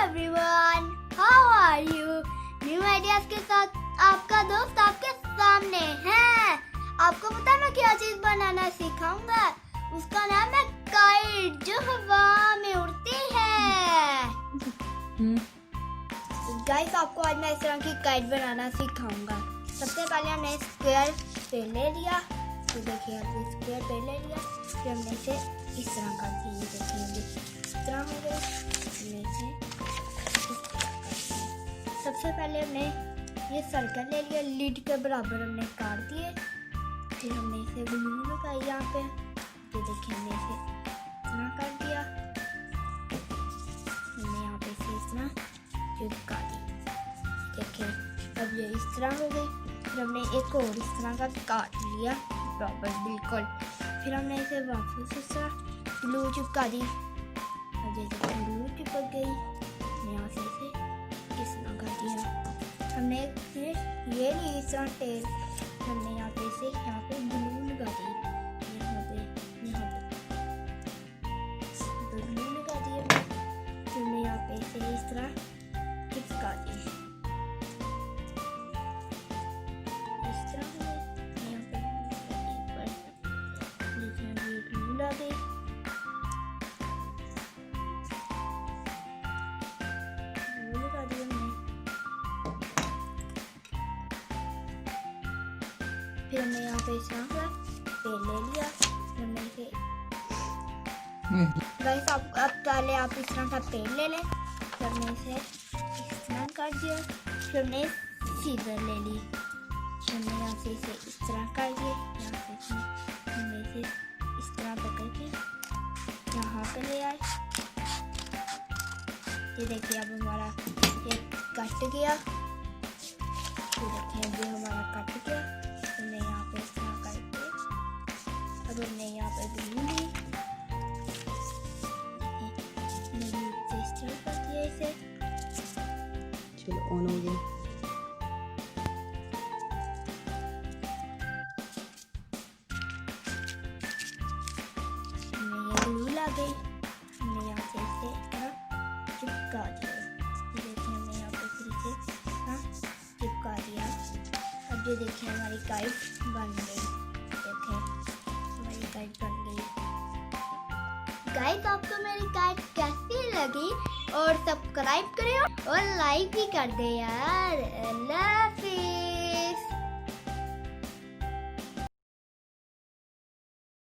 Everyone, how are you? New ideas के साथ आपका दोस्त आपके सामने है। आपको पता है मैं क्या चीज बनाना सिखाऊंगा? उसका नाम है काइट, जो हवा में उड़ती है। गाइस, आपको आज मैं इस तरह की काइट बनाना सिखाऊंगा। सबसे पहले हमने स्क्वायर पे ले लिया, तो देखिए हमने स्क्वायर पे ले लिया, फिर हमने इसे इस तरह कर दिया। देखिए इस तरह हो गया। सबसे पहले हमने ये सर्कल ले लिया, लीड के बराबर हमने काट दिए। फिर हमने इसे ग्लू लगाई यहाँ पे, तो देखिए हमने इसे इस तरह कर दिया। हमने यहाँ पे इसे इस तरह चिपका दी। देखिए अब ये इस तरह हो गई। फिर हमने एक और इस तरह का काट लिया बराबर बिल्कुल। फिर हमने इसे वापस इस तरह ग्लू चिपका दी। अब जैसे ग्लू चिपक गई, यहाँ से इसे इस तरह कर दिया। हमने फिर ये ली इस तरह टेल, हमने यहाँ पे इसे यहाँ पे ग्लू लगा दी। यहाँ पे ग्लू लगा दी हमने यहाँ पे इसे इस तरह चिपका दी। इस तरह हमने यहाँ पे ग्लू लगा दी। फिर हमने यहाँ पे इस तरह का पेड़ ले लिया। हमने इसे गाइस, अब पहले आप इस तरह का पेड़ ले लें। फिर हमने इसे इस तरह कर दिया। फिर हमने सीजर ले ली, हमने यहाँ से इसे इस तरह कर दिए। यहाँ से हमने इसे इस तरह पकड़ के यहाँ पे ले आए। ये देखिए अब हमारा ये कट गया। ये देखिए ये हमारा कट गया। हमने यहाँ पे इस तरह करके अब हमने यहाँ पे ग्लू ली, इस तरह कर दिया इसे। चलो ऑन हो गया। हमने ये ग्लू ला गई। हमने यहाँ से इसे चिपका दिया। देखिए हमने यहाँ पे फिर इसे चिपका दिया। अब ये देखिए हमारी काइट बन गई। देखिए हमारी काइट बन गई। गाइस, आपको मेरी काइट कैसी लगी? और सब्सक्राइब करें और लाइक भी कर दे यार। अल्लाह हाफिज़।